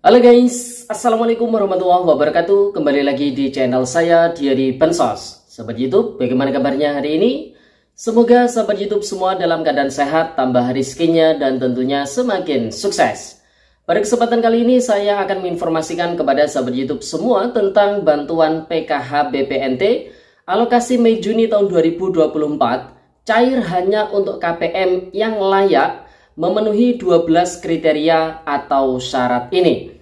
Halo guys, Assalamualaikum warahmatullahi wabarakatuh. Kembali lagi di channel saya, Diary Bansos. Sahabat YouTube, bagaimana kabarnya hari ini? Semoga sahabat YouTube semua dalam keadaan sehat, tambah rezekinya, dan tentunya semakin sukses. Pada kesempatan kali ini saya akan menginformasikan kepada sahabat YouTube semua tentang bantuan PKH BPNT alokasi Mei Juni tahun 2024 cair hanya untuk KPM yang layak memenuhi 12 kriteria atau syarat ini.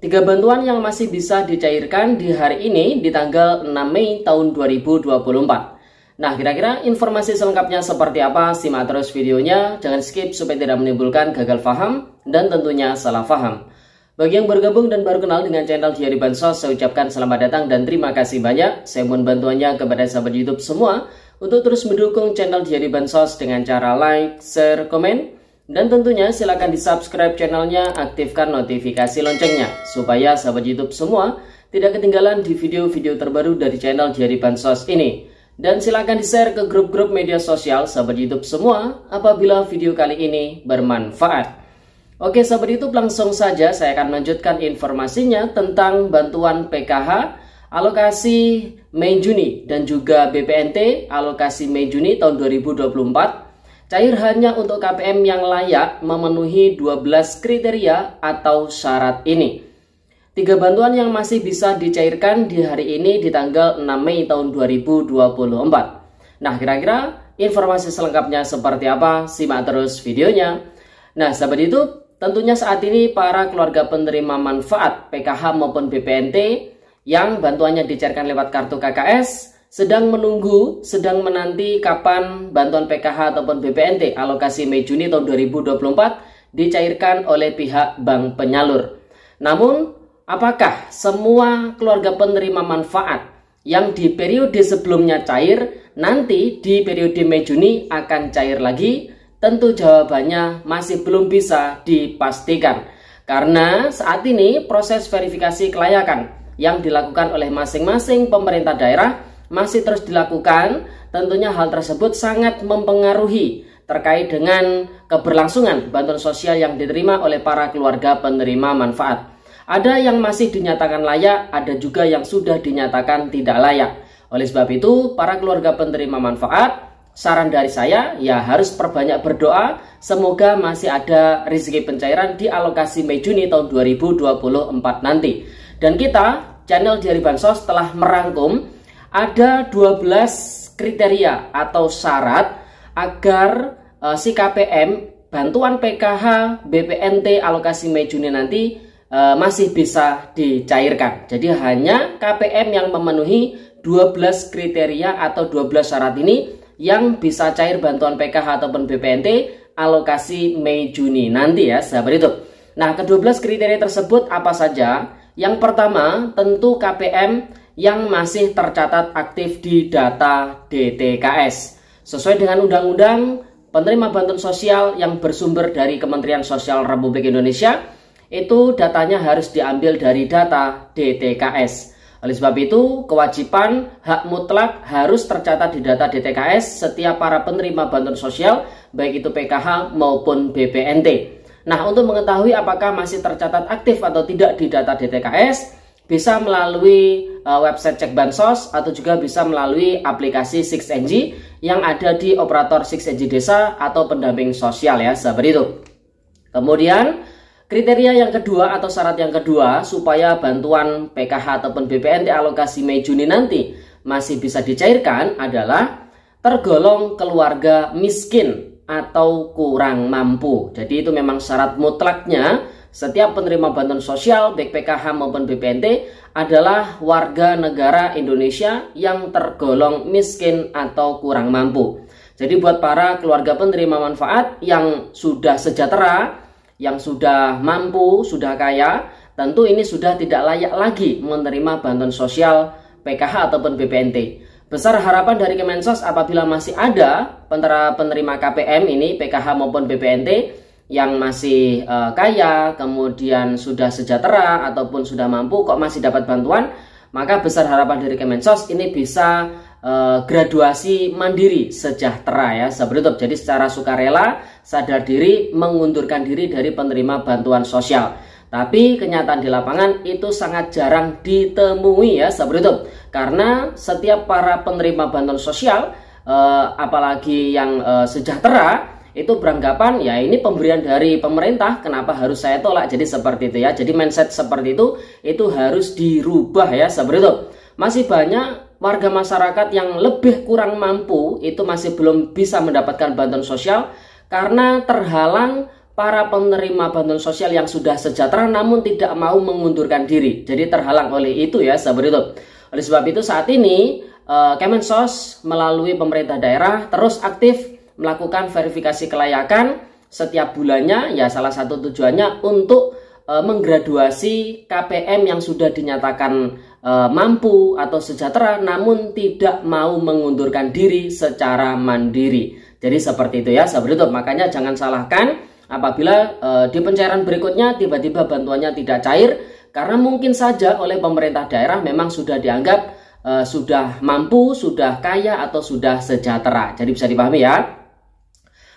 3 bantuan yang masih bisa dicairkan di hari ini di tanggal 6 Mei tahun 2024. Nah, kira-kira informasi selengkapnya seperti apa? Simak terus videonya, jangan skip supaya tidak menimbulkan gagal paham dan tentunya salah paham. Bagi yang bergabung dan baru kenal dengan channel Diary Bansos, saya ucapkan selamat datang dan terima kasih banyak. Saya mohon bantuannya kepada sahabat YouTube semua untuk terus mendukung channel Diary Bansos dengan cara like, share, komen. Dan tentunya silakan di subscribe channelnya, aktifkan notifikasi loncengnya supaya sahabat YouTube semua tidak ketinggalan di video-video terbaru dari channel Diary Bansos ini. Dan silakan di share ke grup-grup media sosial sahabat YouTube semua apabila video kali ini bermanfaat. Oke sahabat YouTube, langsung saja saya akan melanjutkan informasinya tentang bantuan PKH alokasi Mei Juni dan juga BPNT alokasi Mei Juni tahun 2024 cair hanya untuk KPM yang layak memenuhi 12 kriteria atau syarat ini. 3 bantuan yang masih bisa dicairkan di hari ini di tanggal 6 Mei tahun 2024. Nah, kira-kira informasi selengkapnya seperti apa? Simak terus videonya. Nah, sahabat YouTube, tentunya saat ini para keluarga penerima manfaat PKH maupun BPNT yang bantuannya dicairkan lewat kartu KKS sedang menanti kapan bantuan PKH ataupun BPNT alokasi Mei Juni tahun 2024 dicairkan oleh pihak bank penyalur. Namun, apakah semua keluarga penerima manfaat yang di periode sebelumnya cair, nanti di periode Mei Juni akan cair lagi? Tentu jawabannya masih belum bisa dipastikan. Karena saat ini proses verifikasi kelayakan yang dilakukan oleh masing-masing pemerintah daerah masih terus dilakukan. Tentunya hal tersebut sangat mempengaruhi terkait dengan keberlangsungan bantuan sosial yang diterima oleh para keluarga penerima manfaat. Ada yang masih dinyatakan layak, ada juga yang sudah dinyatakan tidak layak. Oleh sebab itu, para keluarga penerima manfaat, saran dari saya ya harus perbanyak berdoa, semoga masih ada rezeki pencairan di alokasi Mei Juni tahun 2024 nanti. Dan kita, channel Diary Bansos telah merangkum ada 12 kriteria atau syarat agar si KPM bantuan PKH BPNT alokasi Mei Juni nanti masih bisa dicairkan. Jadi hanya KPM yang memenuhi 12 kriteria atau 12 syarat ini yang bisa cair bantuan PKH ataupun BPNT alokasi Mei Juni nanti ya sahabat itu. Nah, ke-12 kriteria tersebut apa saja? Yang pertama, tentu KPM yang masih tercatat aktif di data DTKS. Sesuai dengan Undang-Undang Penerima Bantuan Sosial yang bersumber dari Kementerian Sosial Republik Indonesia, itu datanya harus diambil dari data DTKS. Oleh sebab itu, kewajiban hak mutlak harus tercatat di data DTKS setiap para penerima bantuan sosial, baik itu PKH maupun BPNT. Nah, untuk mengetahui apakah masih tercatat aktif atau tidak di data DTKS, bisa melalui website Cek Bansos atau juga bisa melalui aplikasi 6NG yang ada di operator 6NG Desa atau pendamping sosial ya sahabat itu. Kemudian kriteria yang kedua atau syarat yang kedua supaya bantuan PKH ataupun BPNT alokasi Mei Juni nanti masih bisa dicairkan adalah tergolong keluarga miskin atau kurang mampu. Jadi itu memang syarat mutlaknya. Setiap penerima bantuan sosial baik PKH maupun BPNT adalah warga negara Indonesia yang tergolong miskin atau kurang mampu. Jadi buat para keluarga penerima manfaat yang sudah sejahtera, yang sudah mampu, sudah kaya, tentu ini sudah tidak layak lagi menerima bantuan sosial PKH ataupun BPNT. Besar harapan dari Kemensos apabila masih ada penerima KPM ini PKH maupun BPNT yang masih kaya, kemudian sudah sejahtera ataupun sudah mampu kok masih dapat bantuan, maka besar harapan dari Kemensos ini bisa graduasi mandiri sejahtera ya sahabat YouTube. Jadi secara sukarela sadar diri mengundurkan diri dari penerima bantuan sosial. Tapi kenyataan di lapangan itu sangat jarang ditemui ya sahabat YouTube. Karena setiap para penerima bantuan sosial, apalagi yang sejahtera, itu beranggapan ya ini pemberian dari pemerintah, kenapa harus saya tolak. Jadi seperti itu ya. Jadi mindset seperti itu harus dirubah ya sahabat YouTube. Masih banyak warga masyarakat yang lebih kurang mampu itu masih belum bisa mendapatkan bantuan sosial karena terhalang para penerima bantuan sosial yang sudah sejahtera namun tidak mau mengundurkan diri. Jadi terhalang oleh itu ya sahabat YouTube. Oleh sebab itu saat ini Kemensos melalui pemerintah daerah terus aktif melakukan verifikasi kelayakan setiap bulannya. Ya salah satu tujuannya untuk menggraduasi KPM yang sudah dinyatakan mampu atau sejahtera namun tidak mau mengundurkan diri secara mandiri. Jadi seperti itu ya sahabat YouTube. Makanya jangan salahkan apabila di pencairan berikutnya tiba-tiba bantuannya tidak cair karena mungkin saja oleh pemerintah daerah memang sudah dianggap sudah mampu, sudah kaya atau sudah sejahtera. Jadi bisa dipahami ya.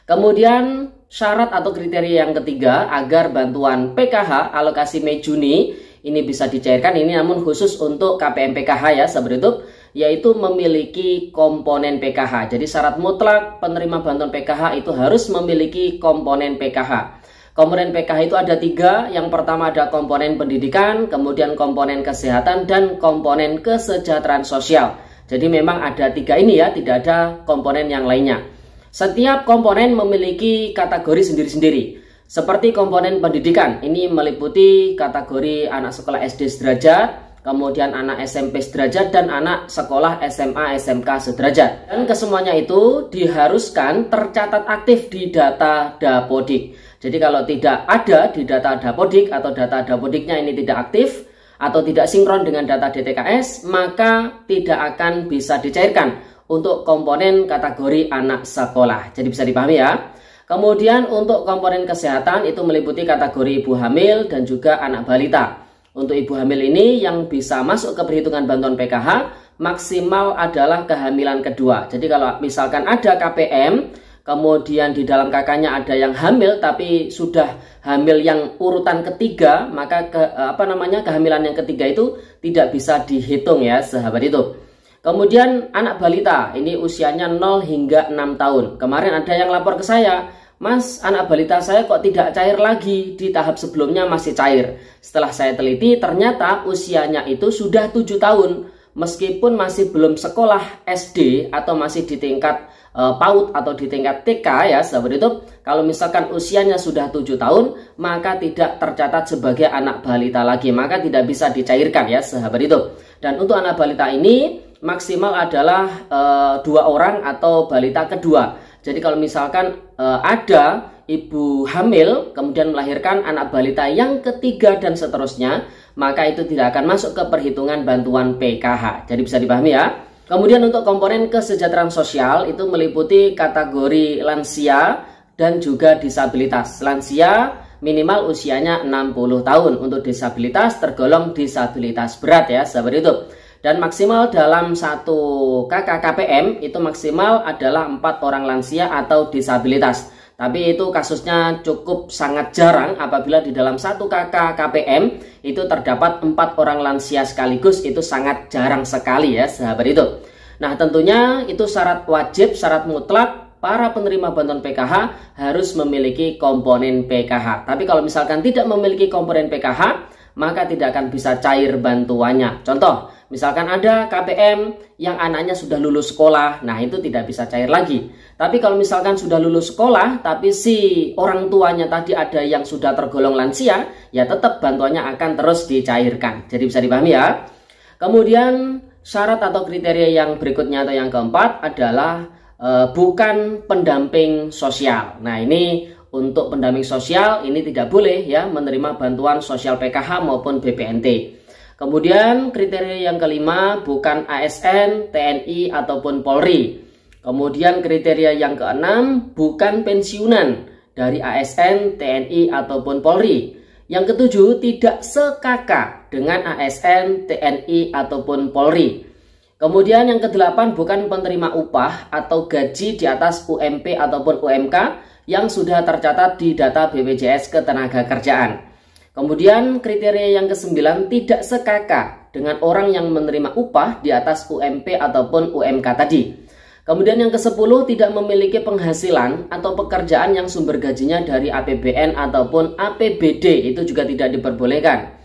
Kemudian syarat atau kriteria yang ketiga agar bantuan PKH alokasi Mei Juni ini bisa dicairkan, ini namun khusus untuk KPM PKH ya sahabat YouTube, yaitu memiliki komponen PKH. Jadi syarat mutlak penerima bantuan PKH itu harus memiliki komponen PKH. Komponen PKH itu ada 3. Yang pertama ada komponen pendidikan, kemudian komponen kesehatan, dan komponen kesejahteraan sosial. Jadi memang ada 3 ini ya, tidak ada komponen yang lainnya. Setiap komponen memiliki kategori sendiri-sendiri. Seperti komponen pendidikan, ini meliputi kategori anak sekolah SD sederajat, kemudian anak SMP sederajat, dan anak sekolah SMA SMK sederajat. Dan kesemuanya itu diharuskan tercatat aktif di data Dapodik. Jadi kalau tidak ada di data Dapodik atau data Dapodiknya ini tidak aktif atau tidak sinkron dengan data DTKS, maka tidak akan bisa dicairkan untuk komponen kategori anak sekolah. Jadi bisa dipahami ya. Kemudian untuk komponen kesehatan itu meliputi kategori ibu hamil dan juga anak balita. Untuk ibu hamil ini yang bisa masuk ke perhitungan bantuan PKH maksimal adalah kehamilan kedua. Jadi kalau misalkan ada KPM, kemudian di dalam kakaknya ada yang hamil tapi sudah hamil yang urutan ketiga, maka kehamilan yang ketiga itu tidak bisa dihitung ya sahabat itu. Kemudian anak balita, ini usianya 0 hingga 6 tahun. Kemarin ada yang lapor ke saya, Mas, anak balita saya kok tidak cair lagi, di tahap sebelumnya masih cair. Setelah saya teliti, ternyata usianya itu sudah 7 tahun. Meskipun masih belum sekolah SD atau masih di tingkat PAUD atau di tingkat TK ya sahabat itu, kalau misalkan usianya sudah 7 tahun, maka tidak tercatat sebagai anak balita lagi, maka tidak bisa dicairkan ya sahabat itu. Dan untuk anak balita ini maksimal adalah 2 orang atau balita kedua. Jadi kalau misalkan ada ibu hamil kemudian melahirkan anak balita yang ketiga dan seterusnya, maka itu tidak akan masuk ke perhitungan bantuan PKH. Jadi bisa dipahami ya. Kemudian untuk komponen kesejahteraan sosial itu meliputi kategori lansia dan juga disabilitas. Lansia minimal usianya 60 tahun. Untuk disabilitas tergolong disabilitas berat ya sahabat itu. Dan maksimal dalam satu KKKPM itu maksimal adalah 4 orang lansia atau disabilitas. Tapi itu kasusnya cukup sangat jarang apabila di dalam satu KKKPM itu terdapat 4 orang lansia sekaligus, itu sangat jarang sekali ya sahabat itu. Nah tentunya itu syarat wajib, syarat mutlak para penerima bantuan PKH harus memiliki komponen PKH. Tapi kalau misalkan tidak memiliki komponen PKH, maka tidak akan bisa cair bantuannya. Contoh, misalkan ada KPM yang anaknya sudah lulus sekolah, nah itu tidak bisa cair lagi. Tapi kalau misalkan sudah lulus sekolah, tapi si orang tuanya tadi ada yang sudah tergolong lansia, ya tetap bantuannya akan terus dicairkan. Jadi bisa dipahami ya. Kemudian syarat atau kriteria yang berikutnya atau yang keempat adalah bukan pendamping sosial. Nah ini untuk pendamping sosial ini tidak boleh ya menerima bantuan sosial PKH maupun BPNT. Kemudian kriteria yang kelima bukan ASN, TNI ataupun Polri. Kemudian kriteria yang keenam bukan pensiunan dari ASN, TNI ataupun Polri. Yang ketujuh tidak sekaka dengan ASN, TNI ataupun Polri. Kemudian yang kedelapan bukan penerima upah atau gaji di atas UMP ataupun UMK yang sudah tercatat di data BPJS Ketenagakerjaan. Kemudian kriteria yang ke-9, tidak sekaka dengan orang yang menerima upah di atas UMP ataupun UMK tadi. Kemudian yang ke-10, tidak memiliki penghasilan atau pekerjaan yang sumber gajinya dari APBN ataupun APBD, itu juga tidak diperbolehkan.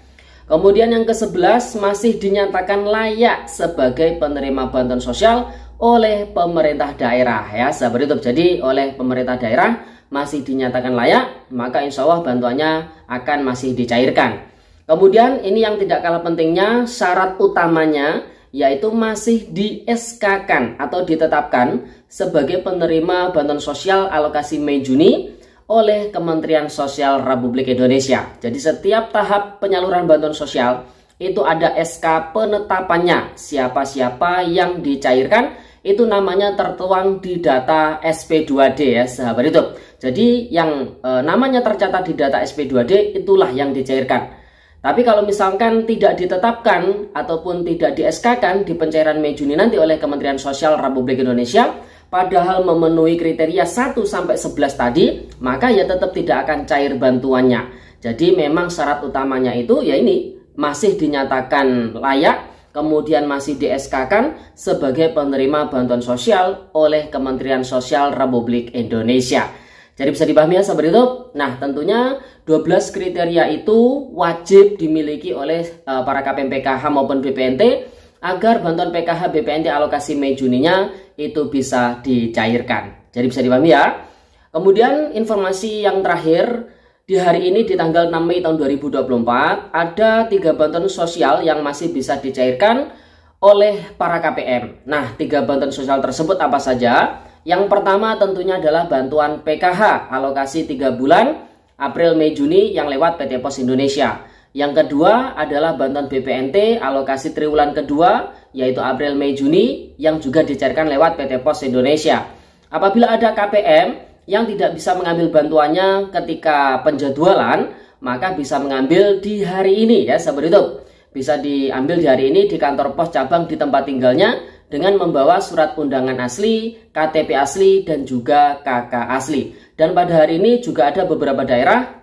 Kemudian yang ke-11, masih dinyatakan layak sebagai penerima bantuan sosial oleh pemerintah daerah ya sahabat YouTube. Jadi oleh pemerintah daerah masih dinyatakan layak, maka insya Allah bantuannya akan masih dicairkan. Kemudian ini yang tidak kalah pentingnya, syarat utamanya yaitu masih di SK-kan atau ditetapkan sebagai penerima bantuan sosial alokasi Mei-Juni oleh Kementerian Sosial Republik Indonesia. Jadi setiap tahap penyaluran bantuan sosial itu ada SK penetapannya, siapa-siapa yang dicairkan itu namanya tertuang di data SP2D ya sahabat YouTube. Jadi yang namanya tercatat di data SP2D itulah yang dicairkan. Tapi kalau misalkan tidak ditetapkan ataupun tidak di SK-kan di pencairan Mei Juni nanti oleh Kementerian Sosial Republik Indonesia, padahal memenuhi kriteria 1 sampai 11 tadi, maka ya tetap tidak akan cair bantuannya. Jadi memang syarat utamanya itu ya ini masih dinyatakan layak, kemudian masih di SK-kan sebagai penerima bantuan sosial oleh Kementerian Sosial Republik Indonesia. Jadi bisa dipahami ya sahabat YouTube. Nah tentunya 12 kriteria itu wajib dimiliki oleh para KPM PKH maupun BPNT agar bantuan PKH BPNT alokasi Mei Juninya itu bisa dicairkan. Jadi bisa dipahami ya. Kemudian informasi yang terakhir, di hari ini di tanggal 6 Mei tahun 2024 ada 3 bantuan sosial yang masih bisa dicairkan oleh para KPM. Nah 3 bantuan sosial tersebut apa saja? Yang pertama tentunya adalah bantuan PKH alokasi 3 bulan April, Mei, Juni yang lewat PT Pos Indonesia. Yang kedua adalah bantuan BPNT alokasi triwulan kedua yaitu April, Mei, Juni yang juga dicairkan lewat PT Pos Indonesia. Apabila ada KPM yang tidak bisa mengambil bantuannya ketika penjadwalan, maka bisa mengambil di hari ini ya sahabat YouTube. Bisa diambil di hari ini di kantor pos cabang di tempat tinggalnya dengan membawa surat undangan asli, KTP asli, dan juga KK asli. Dan pada hari ini juga ada beberapa daerah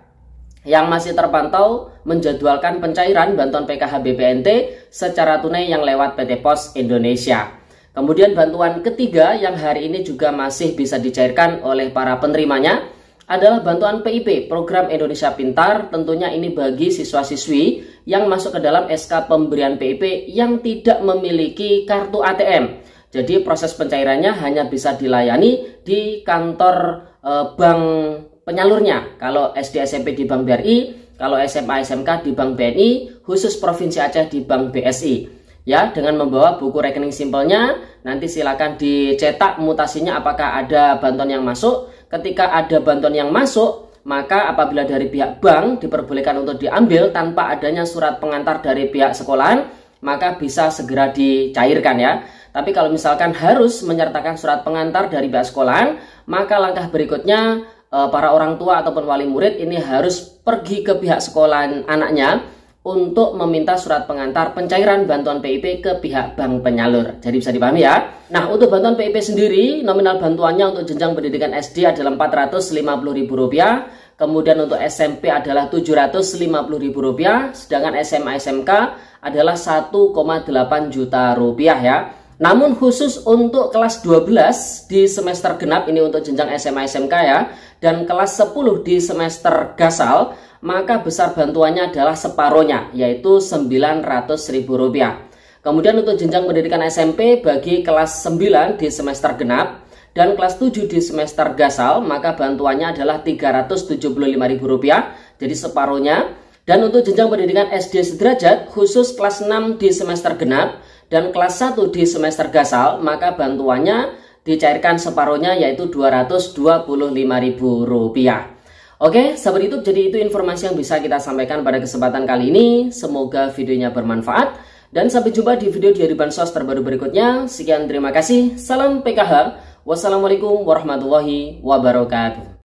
yang masih terpantau menjadwalkan pencairan bantuan PKH BPNT secara tunai yang lewat PT Pos Indonesia. Kemudian bantuan ketiga yang hari ini juga masih bisa dicairkan oleh para penerimanya adalah bantuan PIP, Program Indonesia Pintar. Tentunya ini bagi siswa-siswi yang masuk ke dalam SK pemberian PIP yang tidak memiliki kartu ATM. Jadi proses pencairannya hanya bisa dilayani di kantor bank penyalurnya. Kalau SD SMP di Bank BRI, kalau SMA SMK di Bank BNI, khusus Provinsi Aceh di Bank BSI. Ya, dengan membawa buku rekening simpelnya, nanti silakan dicetak mutasinya apakah ada bantuan yang masuk. Ketika ada bantuan yang masuk, maka apabila dari pihak bank diperbolehkan untuk diambil tanpa adanya surat pengantar dari pihak sekolahan, maka bisa segera dicairkan ya. Tapi kalau misalkan harus menyertakan surat pengantar dari pihak sekolahan, maka langkah berikutnya para orang tua ataupun wali murid ini harus pergi ke pihak sekolahan anaknya untuk meminta surat pengantar pencairan bantuan PIP ke pihak bank penyalur. Jadi bisa dipahami ya. Nah untuk bantuan PIP sendiri, nominal bantuannya untuk jenjang pendidikan SD adalah Rp450.000, kemudian untuk SMP adalah Rp750.000, sedangkan SMA SMK adalah Rp1,8 juta ya. Namun khusus untuk kelas 12 di semester genap, ini untuk jenjang SMA SMK ya, dan kelas 10 di semester gasal, maka besar bantuannya adalah separohnya, yaitu Rp900.000. Kemudian untuk jenjang pendidikan SMP bagi kelas 9 di semester genap dan kelas 7 di semester gasal, maka bantuannya adalah Rp375.000, jadi separohnya. Dan untuk jenjang pendidikan SD sederajat khusus kelas 6 di semester genap dan kelas 1 di semester gasal, maka bantuannya dicairkan separohnya yaitu Rp225.000. Oke, sahabat YouTube, jadi itu informasi yang bisa kita sampaikan pada kesempatan kali ini. Semoga videonya bermanfaat dan sampai jumpa di video diari bansos terbaru berikutnya. Sekian, terima kasih. Salam PKH. Wassalamualaikum warahmatullahi wabarakatuh.